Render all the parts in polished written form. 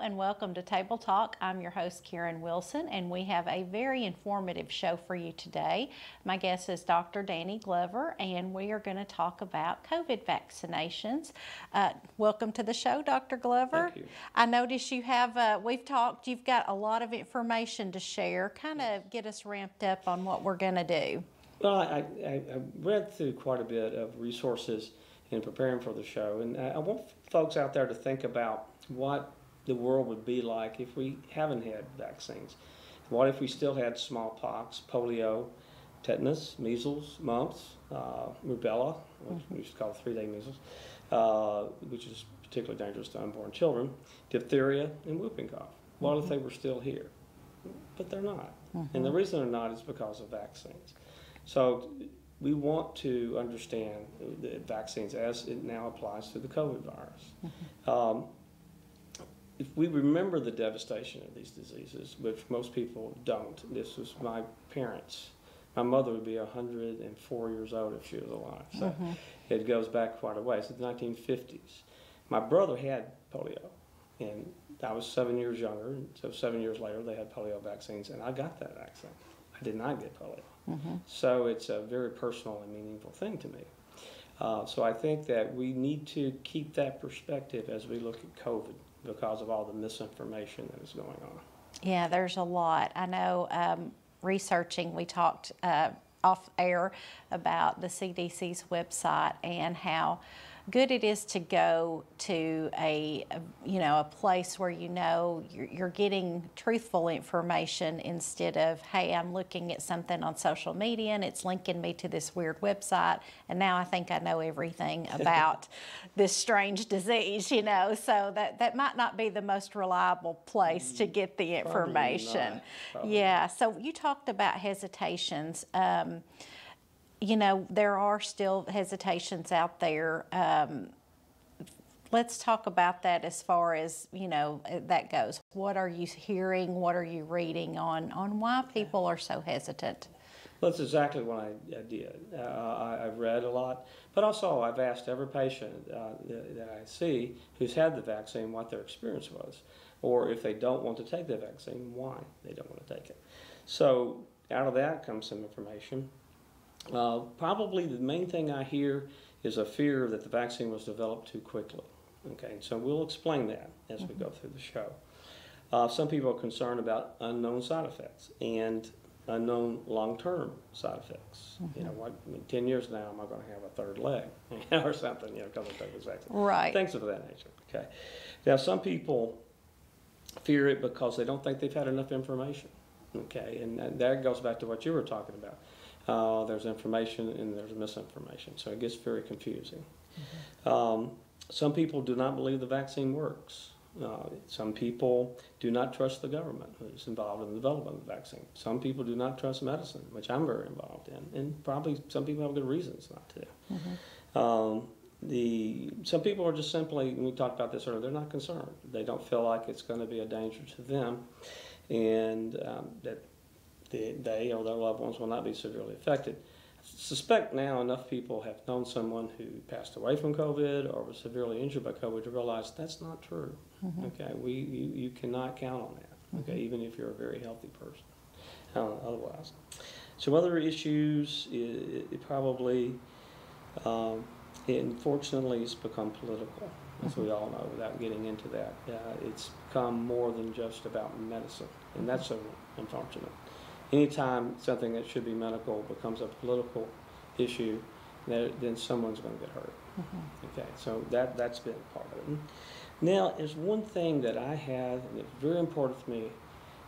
And welcome to Table Talk. I'm your host, Karen Wilson, and we have a very informative show for you today. My guest is Dr. Dannie Glover, and we are going to talk about COVID vaccinations. Welcome to the show, Dr. Glover. Thank you. I notice you have, we've talked, you've got a lot of information to share. Kind of get us ramped up on what we're going to do. Well, I read through quite a bit of resources in preparing for the show, and I want folks out there to think about what the world would be like if we haven't had vaccines. What if we still had smallpox, polio, tetanus, measles, mumps, rubella, which we used to call 3-day measles, which is particularly dangerous to unborn children, diphtheria, and whooping cough. What if they were still here? But they're not. And the reason they're not is because of vaccines. So we want to understand the vaccines as it now applies to the COVID virus. If we remember the devastation of these diseases, which most people don't, this was my parents. My mother would be 104 years old if she was alive. So it goes back quite a ways, to the 1950s. My brother had polio, and I was 7 years younger, and so 7 years later they had polio vaccines, and I got that vaccine. I did not get polio. So it's a very personal and meaningful thing to me. So I think that we need to keep that perspective as we look at COVID, because of all the misinformation that is going on. Yeah, there's a lot. I know researching, we talked off air about the CDC's website and how good it is to go to a place where you're getting truthful information instead of, hey, I'm looking at something on social media and it's linking me to this weird website and now I think I know everything about this strange disease, so that might not be the most reliable place to get the information. Yeah, so you talked about hesitations. There are still hesitations out there. Let's talk about that as far as, that goes. What are you hearing? What are you reading on why people are so hesitant? Well, that's exactly what I did. I've read a lot, but also I've asked every patient that I see who's had the vaccine what their experience was, or if they don't want to take the vaccine, why they don't want to take it. So out of that comes some information. Probably the main thing I hear is a fear that the vaccine was developed too quickly. Okay, so we'll explain that as we go through the show. Some people are concerned about unknown side effects and unknown long-term side effects. 10 years now, am I going to have a third leg or something, because I take this vaccine? Right. Things of that nature. Okay. Now, some people fear it because they don't think they've had enough information. Okay, and that goes back to what you were talking about. There's information and there's misinformation, so it gets very confusing. Some people do not believe the vaccine works. Some people do not trust the government who's involved in the development of the vaccine. Some people do not trust medicine, which I'm very involved in, and probably some people have good reasons not to. Some people are just simply, and we talked about this earlier, they're not concerned. They don't feel like it's going to be a danger to them, and that they or their loved ones will not be severely affected. Suspect now enough people have known someone who passed away from COVID or was severely injured by COVID to realize that's not true. Okay, you cannot count on that. Okay, even if you're a very healthy person. Otherwise, so other issues, it probably, unfortunately, it's become political, as we all know. Without getting into that, it's become more than just about medicine, and that's so unfortunate. Anytime something that should be medical becomes a political issue, then someone's going to get hurt. Okay, so that's been part of it. Now, there's one thing that I have, and it's very important to me,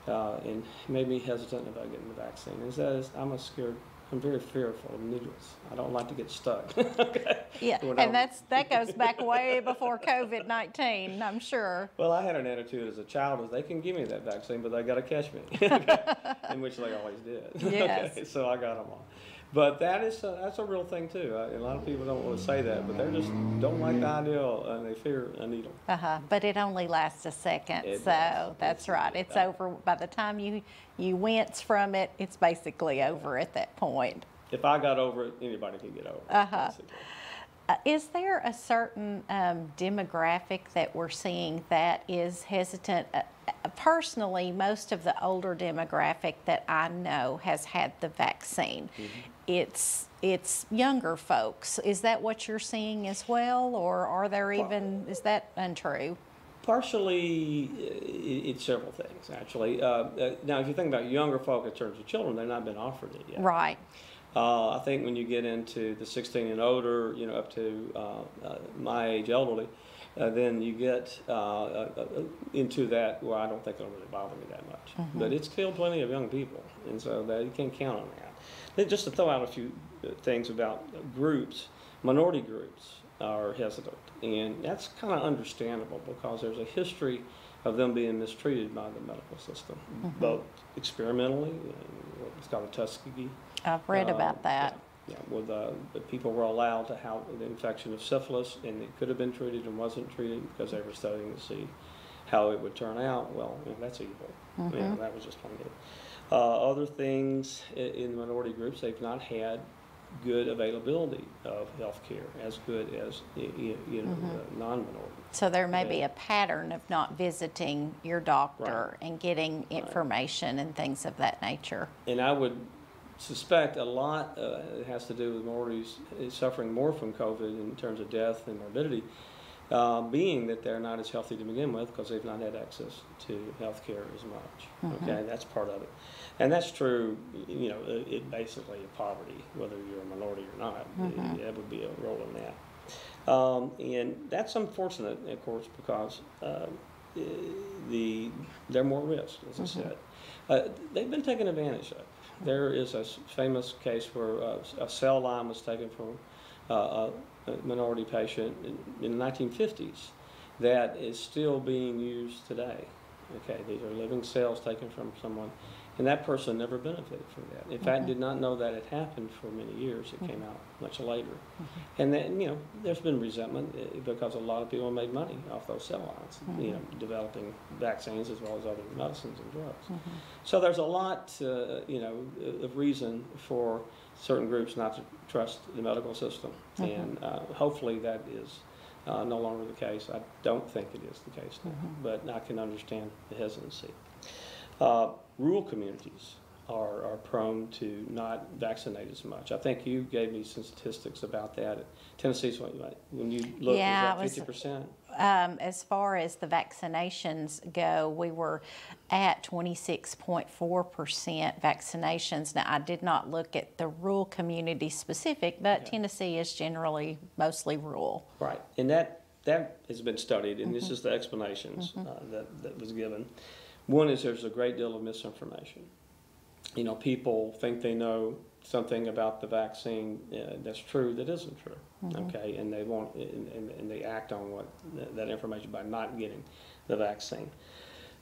and made me hesitant about getting the vaccine, is that I'm I'm very fearful of needles. I don't like to get stuck. Okay. Yeah, When and I'm- that goes back way before COVID-19, I'm sure. Well, I had an attitude as a child as they can give me that vaccine, but they got to catch me, in which they always did. Yes. Okay, so I got them all. But that's a real thing too. A lot of people don't want to say that, but they just don't like the idea and they fear a needle. But it only lasts a second, It so does. that's right. It's over by the time you wince from it. It's basically over at that point. If I got over it, anybody can get over it. Basically. Is there a certain demographic that we're seeing that is hesitant? Personally, most of the older demographic that I know has had the vaccine. It's younger folks. Is that what you're seeing as well, or are there even, is that untrue? Partially, it's several things, actually. Now, if you think about younger folk in terms of children, they've not been offered it yet. Right. I think when you get into the 16 and older, up to my age, elderly, then you get into that where I don't think it'll really bother me that much. But it's killed plenty of young people, and so you can't count on that. Then just to throw out a few things about groups, minority groups are hesitant, and that's kind of understandable because there's a history of them being mistreated by the medical system, both experimentally, what's called a Tuskegee. I've read about that. Yeah, where the people were allowed to have the infection of syphilis, and it could have been treated and wasn't treated because they were studying to see how it would turn out. Well, that's evil. That was just plain evil. Other things in the minority groups, they've not had good availability of health care, as good as non-minority. So there may be a pattern of not visiting your doctor and getting information and things of that nature. And I would suspect a lot has to do with minorities suffering more from COVID in terms of death and morbidity, being that they're not as healthy to begin with because they've not had access to health care as much. Okay, that's part of it. And that's true, it basically poverty, whether you're a minority or not, that would be a role in that. And that's unfortunate, of course, because they're more risk, as I said. They've been taken advantage of. There is a famous case where a cell line was taken from a minority patient in the 1950s that is still being used today. Okay, these are living cells taken from someone, and that person never benefited from that. In fact, did not know that it happened for many years. It came out much later. And then, there's been resentment because a lot of people made money off those cell lines, developing vaccines as well as other medicines and drugs. So there's a lot, of reason for certain groups not to trust the medical system. And hopefully that is no longer the case. I don't think it is the case now, but I can understand the hesitancy. Rural communities are prone to not vaccinate as much. I think you gave me some statistics about that. Tennessee's when you look, Yeah, was that 50%? As far as the vaccinations go, we were at 26.4% vaccinations. Now, I did not look at the rural community specific, but Tennessee is generally mostly rural. Right, and that has been studied, and this is the explanations that was given. One is there's a great deal of misinformation. People think they know something about the vaccine that's true that isn't true. Okay, and they won't, and they act on that information by not getting the vaccine.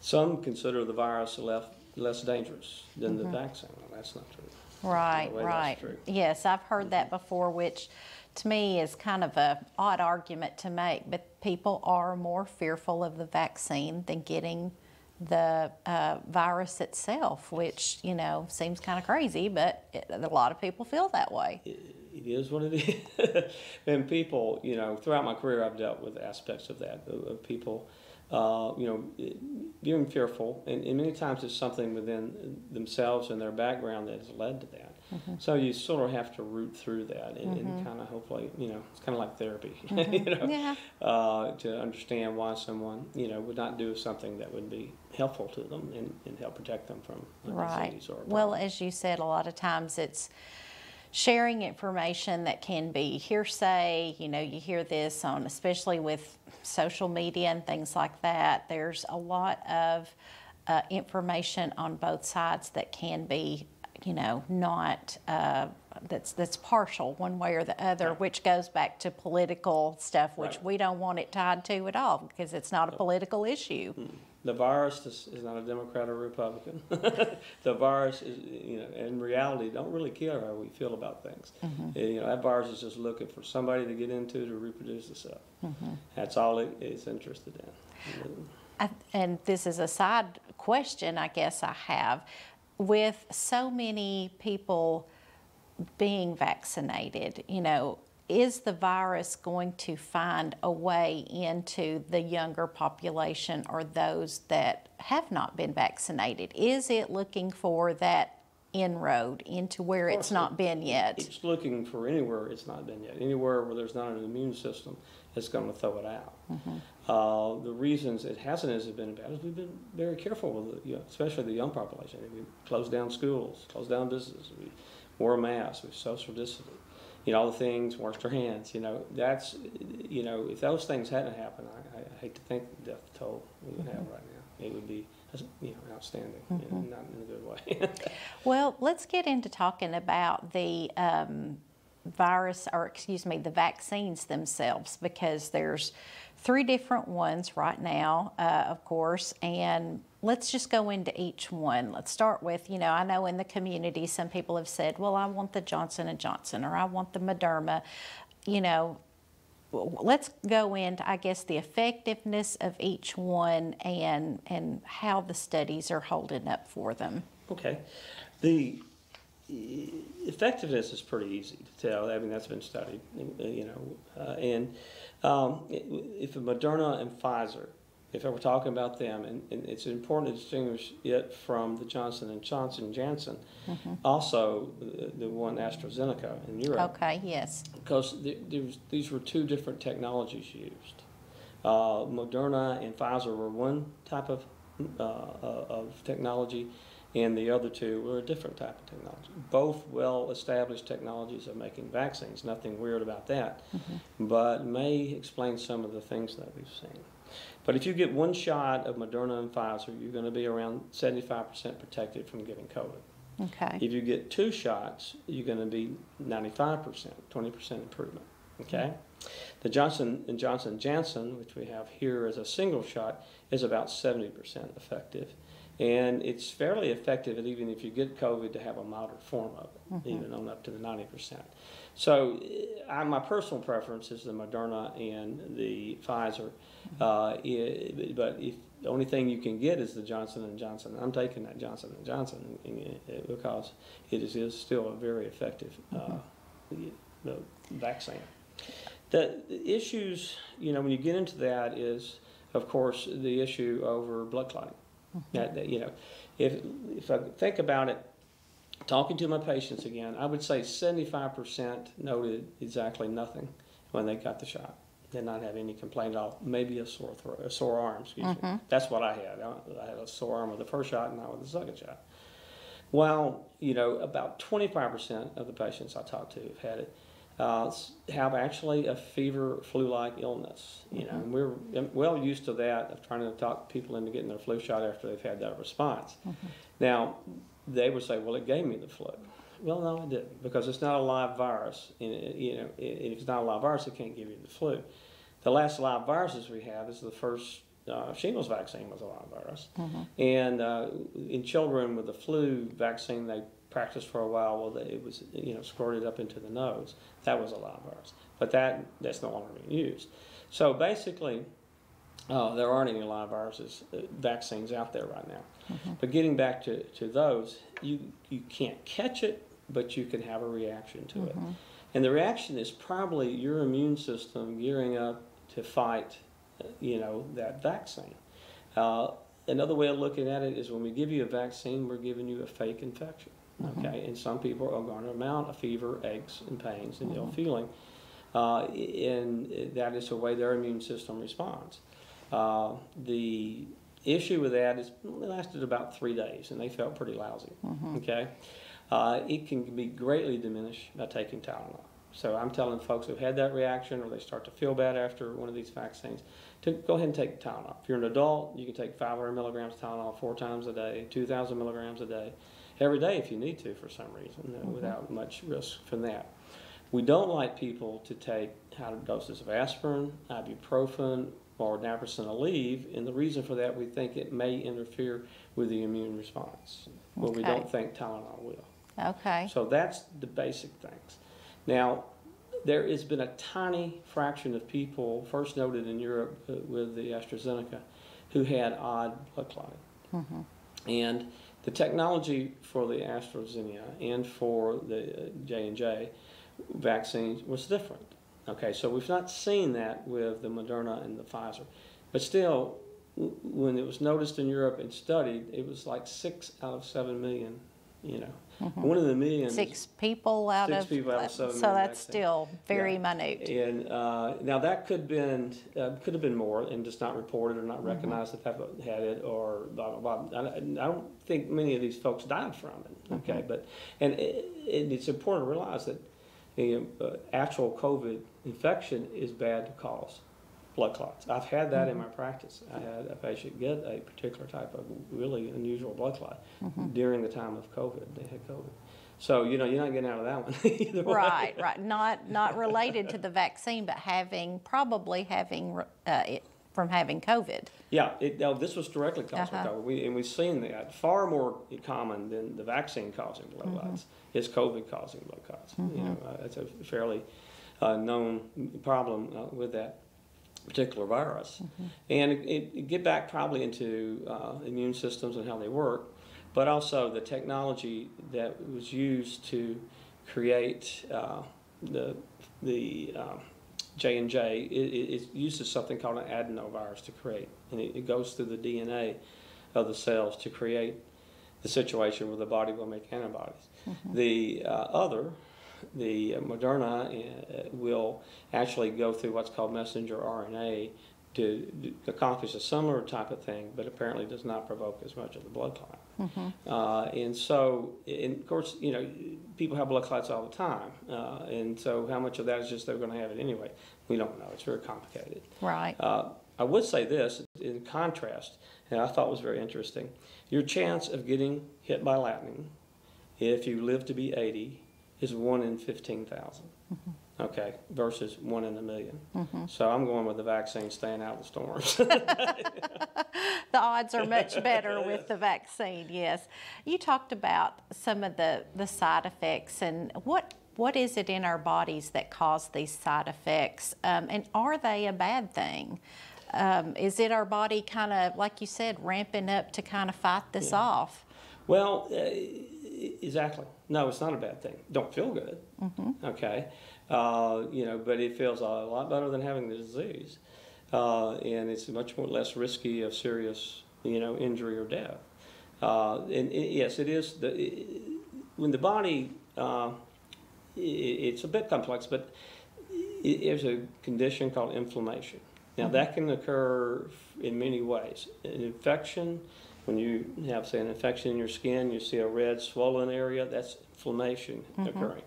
Some consider the virus less dangerous than the vaccine. Well, that's not true. Right, No way right. that's true. Yes, I've heard that before, which to me is kind of an odd argument to make, but people are more fearful of the vaccine than getting the virus itself, which, seems kind of crazy, but a lot of people feel that way. It is what it is. And people, throughout my career, I've dealt with aspects of that, of people, being fearful, and many times it's something within themselves and their background that has led to that. So you sort of have to root through that and kind of hopefully, it's kind of like therapy, to understand why someone, would not do something that would be helpful to them and help protect them from a disease or a problem. Well, as you said, a lot of times it's sharing information that can be hearsay. You hear this on, especially with social media and things like that. There's a lot of information on both sides that can be not that's partial one way or the other, Right. which goes back to political stuff, which Right. we don't want it tied to at all because it's not a political issue. The virus is not a Democrat or Republican. The virus is, in reality, don't really care how we feel about things. That virus is just looking for somebody to get into to reproduce itself. That's all it's interested in. And this is a side question I guess I have. With so many people being vaccinated, is the virus going to find a way into the younger population or those that have not been vaccinated? Is it looking for that inroad into where it's not been yet? It's looking for anywhere it's not been yet. Anywhere where there's not an immune system, it's going to throw it out. The reasons it hasn't been bad is we've been very careful with especially the young population. We closed down schools, closed down businesses, we wore a mask, we social distanced. All the things, washed our hands, that's, if those things hadn't happened, I hate to think the death toll we would have right now. It would be, outstanding, not in a good way. Well, let's get into talking about the the vaccines themselves, because there's 3 different ones right now, of course, and let's just go into each one. Let's start with, I know in the community some people have said, well, I want the Johnson & Johnson or I want the Moderna. Let's go into, I guess, the effectiveness of each one and how the studies are holding up for them. Okay. The effectiveness is pretty easy to tell. I mean, that's been studied, and if Moderna and Pfizer, if we're talking about them, and it's important to distinguish it from the Johnson & Janssen, also the one AstraZeneca in Europe. Okay, yes. Because these were 2 different technologies used. Moderna and Pfizer were one type of technology, and the other 2 were a different type of technology. Both well-established technologies of making vaccines, nothing weird about that, but may explain some of the things that we've seen. But if you get 1 shot of Moderna and Pfizer, you're going to be around 75% protected from getting COVID. Okay. If you get 2 shots, you're going to be 95%, 20% improvement. Okay? The Johnson & Janssen, which we have here as a single shot, is about 70% effective. And it's fairly effective, even if you get COVID, to have a milder form of it, even on up to the 90%. So my personal preference is the Moderna and the Pfizer. But if the only thing you can get is the Johnson & Johnson, I'm taking that Johnson & Johnson because it is still a very effective vaccine. The issues, when you get into that is, of course, the issue over blood clotting. If I think about it, talking to my patients again, I would say 75% noted exactly nothing when they got the shot. Did not have any complaint at all. Maybe a sore throat, a sore arm, excuse me. That's what I had. I had a sore arm with the first shot and not with the second shot. Well, about 25% of the patients I talked to have had it. Have actually a fever, flu-like illness. And we're well used to that, of trying to talk people into getting their flu shot after they've had that response. Now, they would say, well, it gave me the flu. Well, no, it didn't, because it's not a live virus. And if it's not a live virus, it can't give you the flu. The last live viruses we have is the first shingles vaccine was a live virus. And in children with the flu vaccine, they practiced for a while. Well, it was squirted up into the nose. That was a live virus, but that's no longer being used. So basically, there aren't any live viruses vaccines out there right now. But getting back to those, you can't catch it, but you can have a reaction to it, and the reaction is probably your immune system gearing up to fight, that vaccine. Another way of looking at it is when we give you a vaccine, we're giving you a fake infection. Okay, and some people are going to mount a fever, aches, and pains, and ill feeling, and that is the way their immune system responds. The issue with that is it lasted about 3 days, and they felt pretty lousy. Okay, it can be greatly diminished by taking Tylenol. So I'm telling folks who've had that reaction or they start to feel bad after one of these vaccines to go ahead and take Tylenol. If you're an adult, you can take 500 milligrams of Tylenol 4 times a day, 2,000 milligrams a day. every day if you need to for some reason, without much risk from that. We don't like people to take high doses of aspirin, ibuprofen, or naproxen Aleve, and the reason for that, we think it may interfere with the immune response, but we don't think Tylenol will. Okay. So that's the basic things. Now, there has been a tiny fraction of people, first noted in Europe with the AstraZeneca, who had odd blood clotting. And the technology for the AstraZeneca and for the J&J vaccines was different. Okay, so we've not seen that with the Moderna and the Pfizer. But still, when it was noticed in Europe and studied, it was like 6 out of 7 million, you know. One of the millions. 6 people out of 7 million. So that's vaccines. still very minute. And now that could have been more and just not reported or not recognized that they had it or blah, blah, blah. I don't think many of these folks died from it, okay? But it's important to realize that actual COVID infection is bad to cause blood clots. I've had that in my practice. I had a patient get a particular type of really unusual blood clot during the time of COVID. They had COVID. So, you know, you're not getting out of that one either way. Right. Not related to the vaccine, but probably having it from having COVID. Yeah, this was directly caused by COVID. And we've seen that far more common than the vaccine causing blood clots is COVID causing blood clots. You know, it's a fairly known problem with that particular virus. And it get back probably into immune systems and how they work, but also the technology that was used to create the J&J, it uses something called an adenovirus to create, and it goes through the DNA of the cells to create the situation where the body will make antibodies. The Moderna will actually go through what's called messenger RNA to accomplish a similar type of thing, but apparently does not provoke as much of the blood clot. And so, and of course, you know, people have blood clots all the time, and so how much of that is just they're going to have it anyway? We don't know. It's very complicated. Right. I would say this in contrast, and I thought was very interesting. Your chance of getting hit by lightning, if you live to be 80, is 1 in 15,000. Okay, versus 1 in a million. So I'm going with the vaccine, staying out of the storms. The odds are much better with the vaccine, yes. You talked about some of the side effects, and what is it in our bodies that cause these side effects, and are they a bad thing? Is it our body kind of, like you said, ramping up to kind of fight this off? Well, exactly. No, it's not a bad thing. Don't feel good. Okay. You know, but it feels a lot better than having the disease. And it's much less risky of serious, you know, injury or death. Yes, it is. When the body, it's a bit complex, but there's a condition called inflammation. Now, that can occur in many ways. An infection, when you have, say, an infection in your skin, you see a red swollen area, that's inflammation occurring.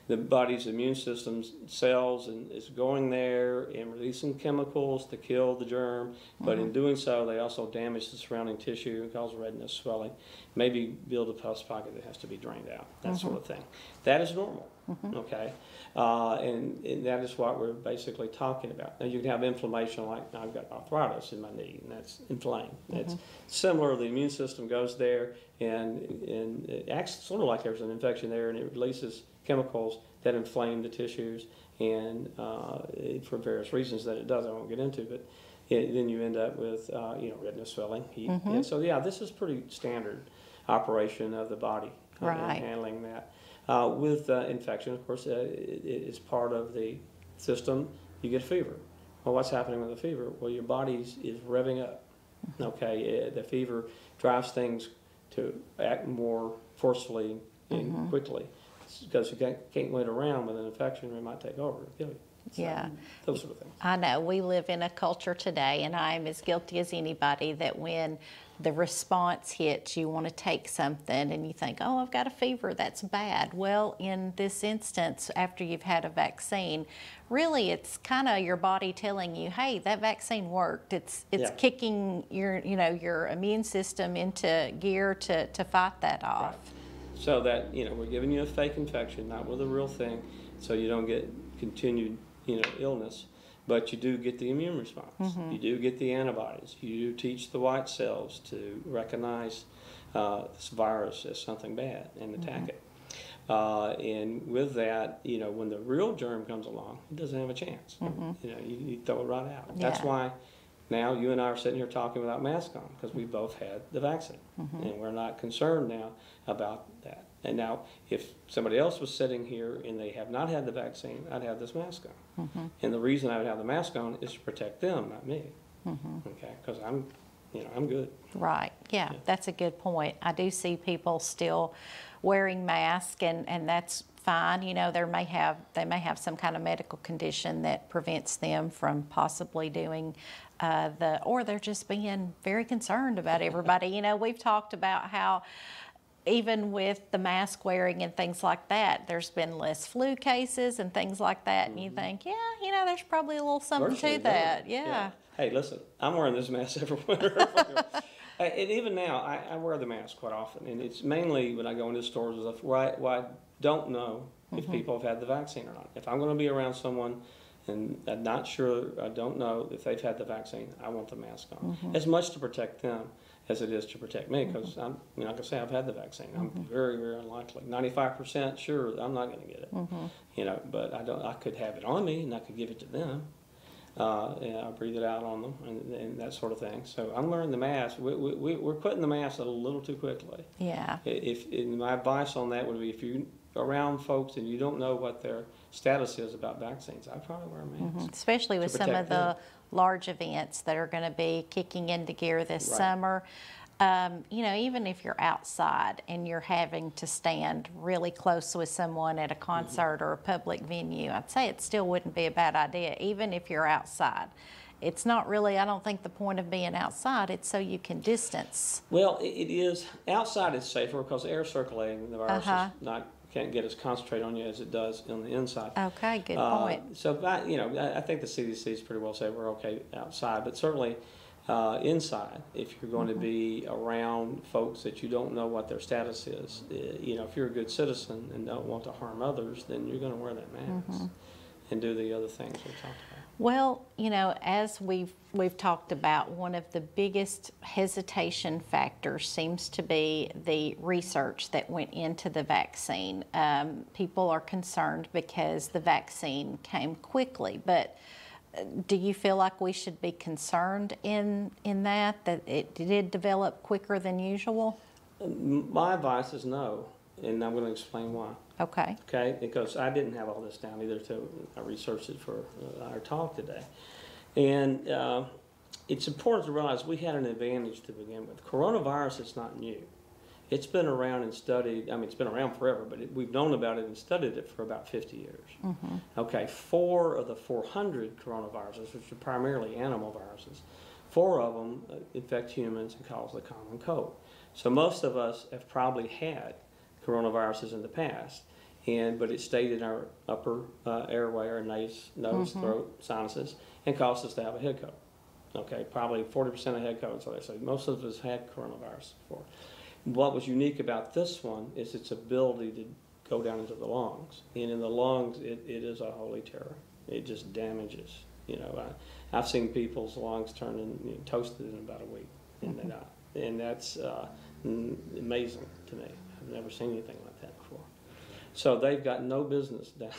The body's immune system cells is going there and releasing chemicals to kill the germ, but in doing so, they also damage the surrounding tissue and cause redness, swelling, maybe build a pus pocket that has to be drained out, that sort of thing. That is normal, okay? And that is what we're basically talking about. Now, you can have inflammation like I've got arthritis in my knee, and that's inflamed. It's similar, the immune system goes there, and it acts sort of like there's an infection there, and it releases chemicals that inflame the tissues, and for various reasons that it does, I won't get into, but then you end up with you know, redness, swelling, heat. And so yeah, this is pretty standard operation of the body in handling that. With infection, of course, it is part of the system. You get fever. Well, what's happening with the fever? Well, your body is revving up. Okay, the fever drives things to act more forcefully and quickly, because you can't wait around with an infection, it might take over and kill you. So, those sort of things. I know. We live in a culture today, and I'm as guilty as anybody, that when the response hits, you want to take something and you think, oh, I've got a fever, that's bad. Well, in this instance, after you've had a vaccine, really it's kind of your body telling you, hey, that vaccine worked. It's kicking your immune system into gear to fight that off. So that, we're giving you a fake infection, not with a real thing, so you don't get continued, illness. But you do get the immune response. You do get the antibodies. You do teach the white cells to recognize this virus as something bad and attack it. And with that, when the real germ comes along, it doesn't have a chance. You throw it right out. That's why now you and I are sitting here talking without masks on, because we both had the vaccine. And we're not concerned now about that. And now, if somebody else was sitting here and they have not had the vaccine, I'd have this mask on. And the reason I would have the mask on is to protect them, not me. Okay, because I'm good. Right. Yeah, that's a good point. I do see people still wearing masks, and that's fine. They may have some kind of medical condition that prevents them from possibly doing or they're just being very concerned about everybody. We've talked about how even with the mask wearing and things like that, there's been less flu cases and things like that. And you think, there's probably a little something to that. Yeah. Hey, listen, I'm wearing this mask every winter. And even now, I wear the mask quite often. And it's mainly when I go into stores and stuff where I don't know if people have had the vaccine or not. If I'm going to be around someone and I'm not sure, I don't know if they've had the vaccine, I want the mask on. As much to protect them as it is to protect me, because I'm, like I say, I've had the vaccine. I'm very, very unlikely. 95% sure I'm not going to get it. But I could have it on me and I could give it to them. And I breathe it out on them and that sort of thing. So I'm learning the mask. We're putting the mask a little too quickly. Yeah. My advice on that would be, if you're around folks and you don't know what their status is about vaccines, I'd probably wear a mask. Especially with some of the large events that are going to be kicking into gear this summer. Even if you're outside and you're having to stand really close with someone at a concert or a public venue, I'd say it still wouldn't be a bad idea, even if you're outside. It's not really, I don't think, the point of being outside. It's so you can distance. Well, it is. Outside it's safer because air circulating, the virus is can't get as concentrated on you as it does on the inside. Okay, good point. So, I think the CDC is pretty well said we're okay outside, but certainly inside, if you're going to be around folks that you don't know what their status is, if you're a good citizen and don't want to harm others, then you're going to wear that mask and do the other things we talked about. Well, as we've talked about, one of the biggest hesitation factors seems to be the research that went into the vaccine. People are concerned because the vaccine came quickly, but do you feel like we should be concerned in that it did develop quicker than usual? My advice is no, and I'm going to explain why. Okay. Okay, because I didn't have all this down either, so I researched it for our talk today. And it's important to realize we had an advantage to begin with. Coronavirus is not new. It's been around and studied, it's been around forever, but we've known about it and studied it for about 50 years. Okay, 4 of the 400 coronaviruses, which are primarily animal viruses, 4 of them infect humans and cause the common cold. So most of us have probably had coronaviruses in the past, but it stayed in our upper airway, our nose, throat, sinuses, and caused us to have a head cold. Okay, probably 40% of head colds, so they say. Most of us had coronavirus before. What was unique about this one is its ability to go down into the lungs, and in the lungs, it is a holy terror. It just damages. I've seen people's lungs turn toasted in about a week, and they die, and that's amazing to me. I've never seen anything like that before. So they've got no business down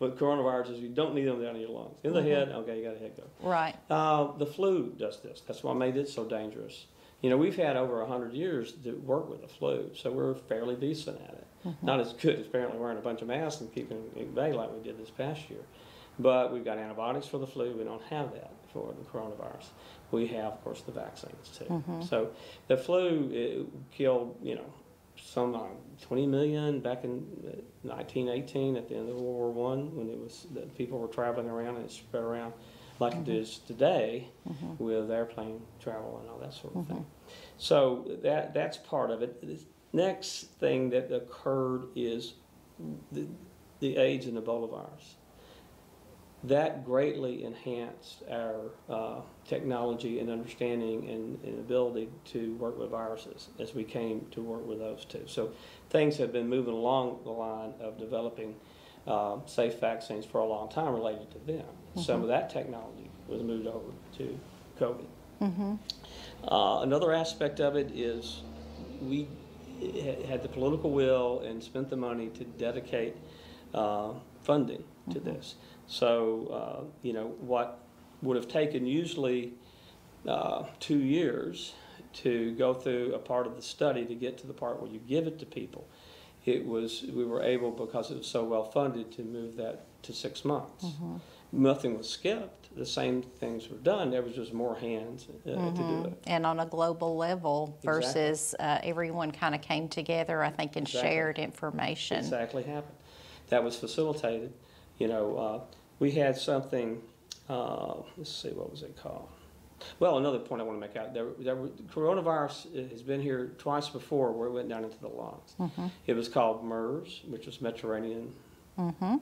with coronaviruses. You don't need them down in your lungs. In the head, okay, you got a head cold. Right. The flu does this. That's what made it so dangerous. We've had over 100 years to work with the flu, so we're fairly decent at it. Not as good as apparently wearing a bunch of masks and keeping it at bay like we did this past year. But we've got antibiotics for the flu. We don't have that for the coronavirus. We have, of course, the vaccines too. So the flu killed, some 20 million back in 1918 at the end of World War I, when people were traveling around and it spread around like it is today with airplane travel and all that sort of thing. So that's part of it. The next thing that occurred is the AIDS and Ebola virus. that greatly enhanced our technology and understanding and ability to work with viruses as we came to work with those two. So things have been moving along the line of developing safe vaccines for a long time related to them. Some of that technology was moved over to COVID. Another aspect of it is we had the political will and spent the money to dedicate funding to this. So, what would have taken usually 2 years to go through a part of the study to get to the part where you give it to people, we were able, because it was so well funded, to move that to 6 months. Nothing was skipped. The same things were done. There was just more hands to do it. And on a global level versus everyone kind of came together, I think, and shared information. Exactly happened. That was facilitated. We had something, let's see, what was it called? Well, another point I want to make out, coronavirus has been here twice before where it went down into the lungs. It was called MERS, which was Mediterranean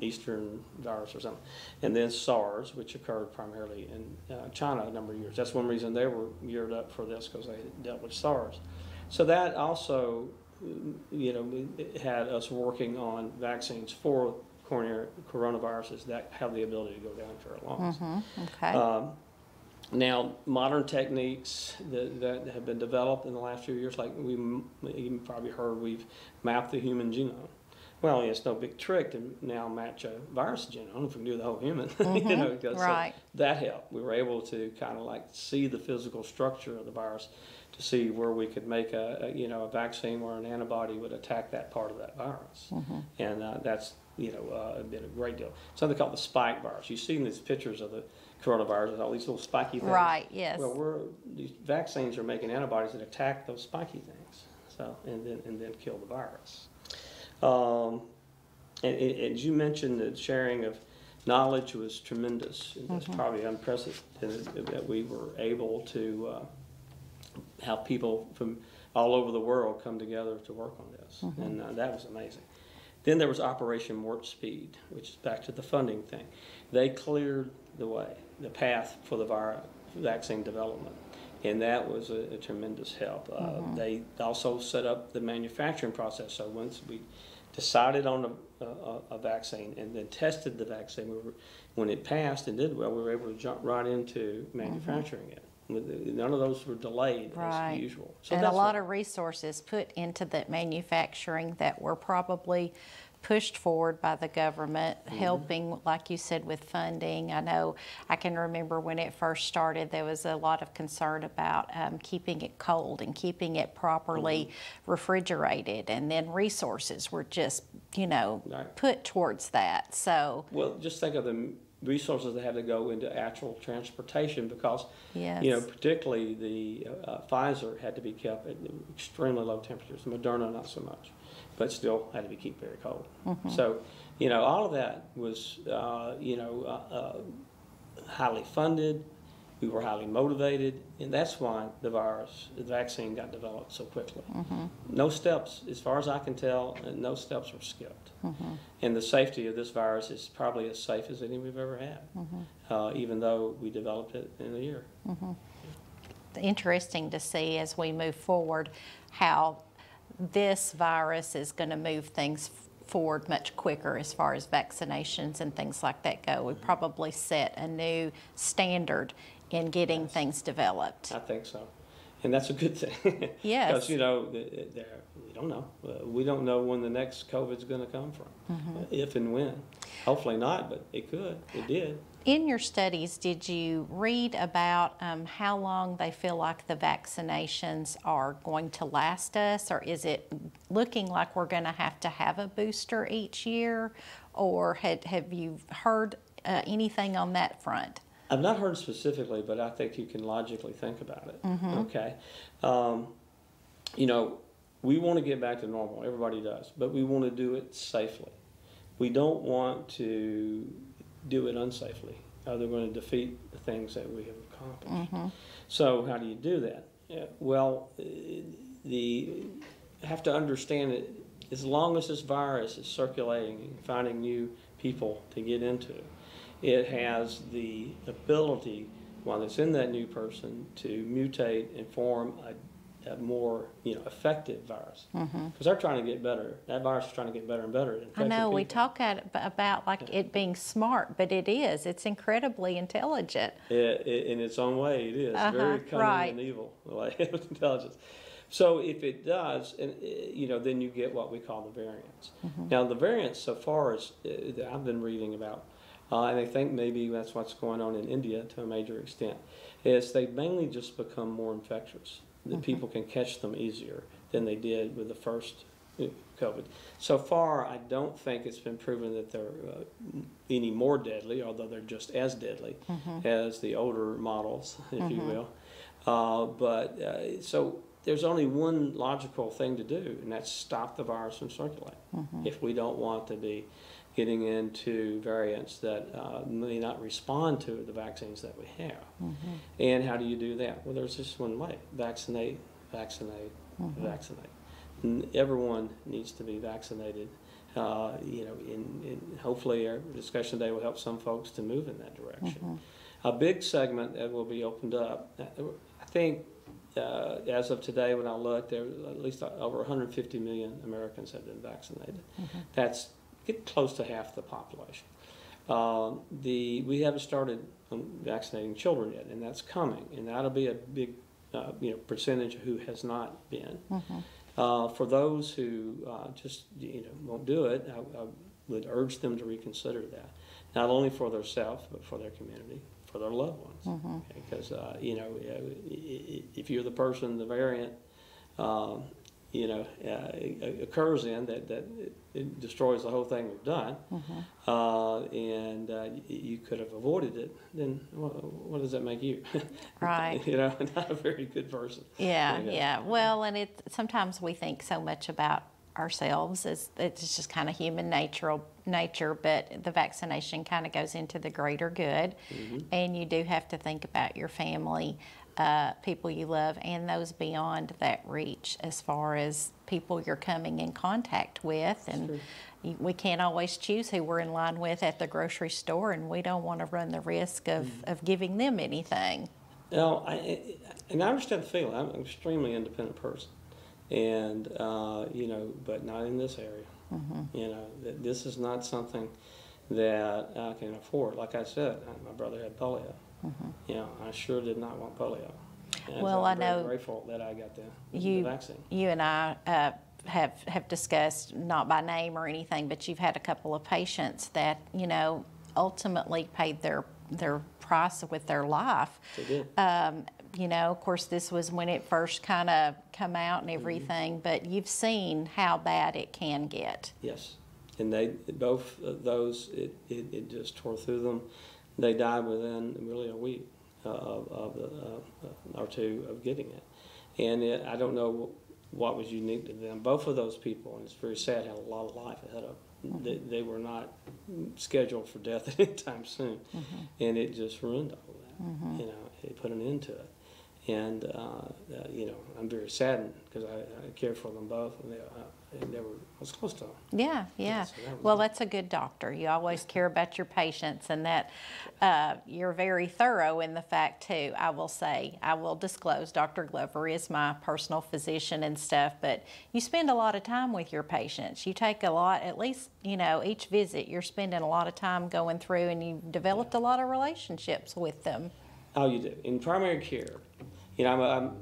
Eastern virus or something, and then SARS, which occurred primarily in China a number of years. That's one reason they were geared up for this, because they dealt with SARS. So that also, had us working on vaccines for coronaviruses that have the ability to go down to our lungs. Okay. Now, modern techniques that have been developed in the last few years, like you probably heard, we've mapped the human genome. Well, it's no big trick to now match a virus genome if we can do the whole human. Right. So that helped. We were able to kind of like see the physical structure of the virus to see where we could make a vaccine where an antibody would attack that part of that virus. And that's been a great deal. Something called the spike virus. You've seen these pictures of the coronavirus with all these little spiky things. Right. Yes. Well, these vaccines are making antibodies that attack those spiky things. So and then kill the virus. And as you mentioned, the sharing of knowledge was tremendous. It's probably unprecedented that we were able to have people from all over the world come together to work on this, and that was amazing. Then there was Operation Warp Speed, which is back to the funding thing. They cleared the way, the path for the vaccine development. And that was a tremendous help. They also set up the manufacturing process. So once we decided on a vaccine and then tested the vaccine, when it passed and did well, we were able to jump right into manufacturing it. None of those were delayed as usual. So and a lot of resources put into that manufacturing that were probably pushed forward by the government, helping, like you said, with funding. I can remember when it first started, there was a lot of concern about keeping it cold and keeping it properly refrigerated, and then resources were just, put towards that. So, well, just think of the resources that had to go into actual transportation, because, particularly the Pfizer had to be kept at extremely low temperatures. Moderna, not so much, but still had to be kept very cold. So, all of that was, highly funded. We were highly motivated, and that's why the vaccine got developed so quickly. No steps, as far as I can tell, no steps were skipped. And the safety of this virus is probably as safe as any we've ever had, even though we developed it in a year. Interesting to see as we move forward how this virus is going to move things forward much quicker as far as vaccinations and things like that go. We probably set a new standard in getting things developed. I think so. And that's a good thing. Yes. Because, we don't know. We don't know when the next COVID's going to come from, if and when. Hopefully not, but it could. It did. In your studies, did you read about how long they feel like the vaccinations are going to last us, or is it looking like we're going to have a booster each year, or have you heard anything on that front? I've not heard specifically, but I think you can logically think about it. Okay. We want to get back to normal. Everybody does. But we want to do it safely. We don't want to do it unsafely. They're going to defeat the things that we have accomplished. So how do you do that? Well, you have to understand that as long as this virus is circulating and finding new people to get into, it has the ability, while it's in that new person, to mutate and form a more effective virus, because they're trying to get better. That virus is trying to get better and better. I know we talk about like it being smart, but it is. It's incredibly intelligent. In its own way, it is very cunning and evil, like intelligence. So if it does, and then you get what we call the variants. Now the variants, so far as I've been reading about, and I think maybe that's what's going on in India to a major extent, is they mainly just become more infectious. That people can catch them easier than they did with the first COVID. So far, I don't think it's been proven that they're any more deadly, although they're just as deadly as the older models, if you will. So there's only one logical thing to do, and that's stop the virus from circulating. If we don't want to be getting into variants that may not respond to the vaccines that we have. And how do you do that? Well, there's just one way: vaccinate, vaccinate, vaccinate. And everyone needs to be vaccinated. And hopefully our discussion today will help some folks to move in that direction. A big segment that will be opened up, I think, as of today, when I looked, there were at least over 150 million Americans have been vaccinated. That's get close to half the population. We haven't started vaccinating children yet, and that's coming, and that'll be a big percentage who has not been. For those who just won't do it, I would urge them to reconsider that, not only for themselves but for their community, for their loved ones. Because if you're the person the variant occurs in, that it destroys the whole thing we've done, and you could have avoided it, then what does that make you? Right. Not a very good person. Yeah. Well, and sometimes we think so much about ourselves as it's just kind of human nature, but the vaccination kind of goes into the greater good, and you do have to think about your family, people you love, and those beyond that reach, as far as people you're coming in contact with. And we can't always choose who we're in line with at the grocery store, and we don't want to run the risk of giving them anything. No, I understand the feeling. I'm an extremely independent person, and but not in this area. This is not something that I can afford. Like I said, my brother had polio. I sure did not want polio. And well, I'm I know very grateful that I got the vaccine. You and I have discussed, not by name or anything, but you've had a couple of patients that ultimately paid their price with their life. They did. Of course, this was when it first kind of come out and everything, but you've seen how bad it can get. Yes, and both of those, it just tore through them. They died within really a week or two of getting it. And I don't know what was unique to them. Both of those people, and it's very sad, had a lot of life ahead of them. They were not scheduled for death anytime soon. And it just ruined all of that. It put an end to it. And, I'm very saddened because I cared for them both. And I was close to them. Yeah. So that's a good doctor. You always care about your patients, and that you're very thorough in the fact, too. I will disclose, Dr. Glover is my personal physician and stuff, but you spend a lot of time with your patients. You take a lot, at least, each visit, you're spending a lot of time going through, and you've developed a lot of relationships with them. Oh, you do. In primary care, I'm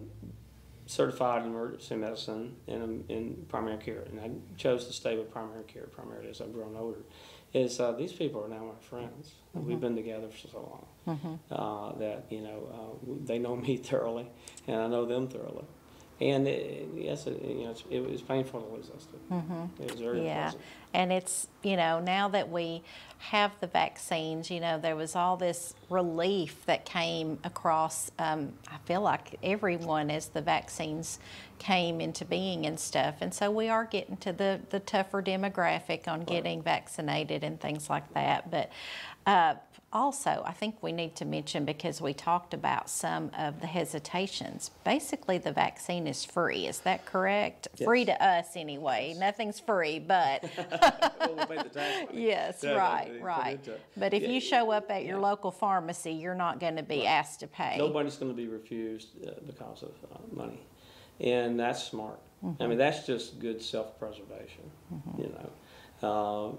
certified in emergency medicine and I'm in primary care, and I chose to stay with primary care primarily as I've grown older. These people are now my friends. We've been together for so long that they know me thoroughly, and I know them thoroughly. And it was painful to lose those two. It was very unpleasant. And it's, now that we have the vaccines, there was all this relief that came across, I feel like everyone, as the vaccines came into being and stuff. And so we are getting to the tougher demographic on getting vaccinated and things like that. But Also, I think we need to mention, because we talked about some of the hesitations, basically the vaccine is free. Is that correct? Yes. Free to us anyway. Yes. Nothing's free, but Well, we'll pay the tax money. yes, Yeah, right, they put right. into it. But if Yeah, you show up at your yeah. local pharmacy, you're not going to be Right. asked to pay. Nobody's going to be refused because of money, and that's smart. Mm-hmm. I mean, that's just good self-preservation. Mm-hmm. You know,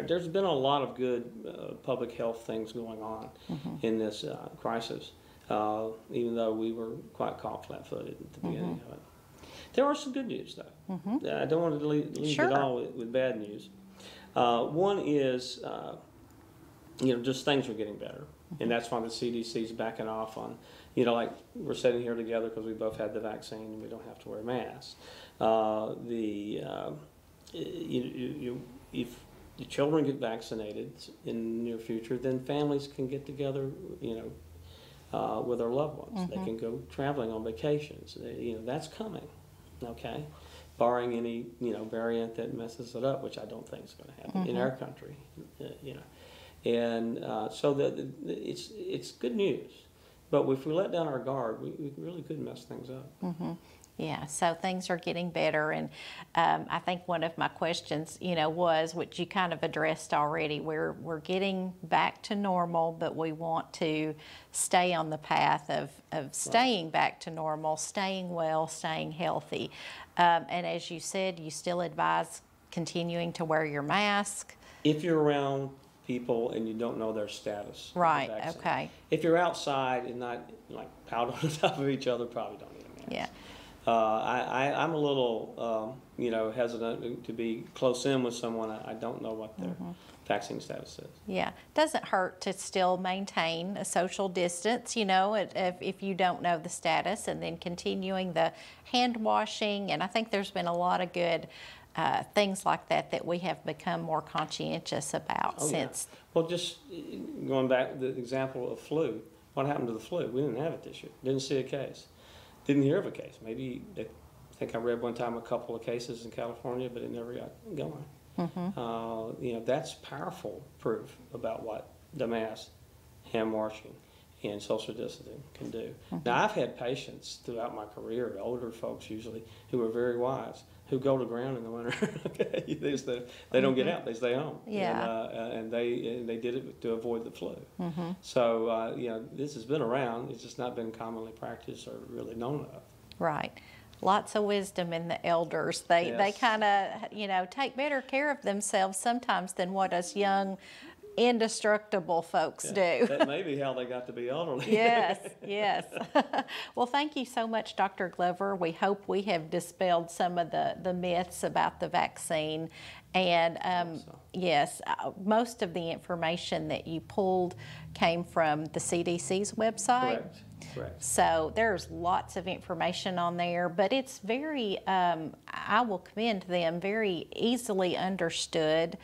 there's been a lot of good public health things going on in this crisis, even though we were quite caught flat-footed at the beginning of it. There are some good news, though. I don't want to leave Sure. it all with bad news. One is, just things are getting better, and that's why the CDC is backing off on, like we're sitting here together because we both had the vaccine and we don't have to wear masks. If the children get vaccinated in the near future, then families can get together, with their loved ones. They can go traveling on vacations. That's coming, okay? Barring any, variant that messes it up, which I don't think is going to happen in our country, And so it's good news. But if we let down our guard, we really could mess things up. Yeah, so things are getting better, and I think one of my questions, was, which you kind of addressed already, we're getting back to normal, but we want to stay on the path of staying back to normal, staying well, staying healthy. And as you said, you still advise continuing to wear your mask. If you're around people and you don't know their status. Right, of the vaccine. okay. If you're outside and not like piled on top of each other, probably don't need a mask. Yeah. I'm a little, hesitant to be close in with someone. I don't know what their vaccine status is. Yeah, doesn't hurt to still maintain a social distance, if you don't know the status, and then continuing the hand washing. And I think there's been a lot of good things like that we have become more conscientious about since. Yeah. Well, just going back to the example of flu, what happened to the flu? We didn't have it this year. Didn't see a case. Didn't hear of a case. Maybe, I think I read one time a couple of cases in California, but it never got going. That's powerful proof about what the mask, hand washing, and social distancing can do. Now, I've had patients throughout my career, older folks usually, who are very wise, who go to ground in the winter. They don't get out; they stay home. Yeah. And they did it to avoid the flu. So this has been around. It's just not been commonly practiced or really known of. Right. Lots of wisdom in the elders. They kind of take better care of themselves sometimes than what us young, indestructible folks do. That may be how they got to be elderly. Yes, yes. Well, thank you so much, Dr. Glover. We hope we have dispelled some of the myths about the vaccine. And yes, most of the information that you pulled came from the CDC's website. Correct. So there's lots of information on there, but it's very, I will commend them, very easily understood.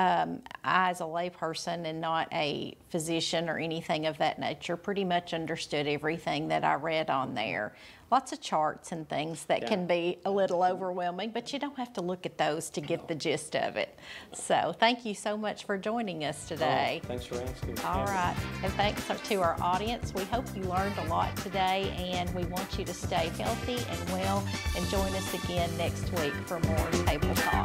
I, as a layperson and not a physician or anything of that nature, pretty much understood everything that I read on there. Lots of charts and things that can be a little overwhelming, but you don't have to look at those to get the gist of it. So thank you so much for joining us today. Thanks for asking. All right, and thanks to our audience. We hope you learned a lot today, and we want you to stay healthy and well, and join us again next week for more Table Talk.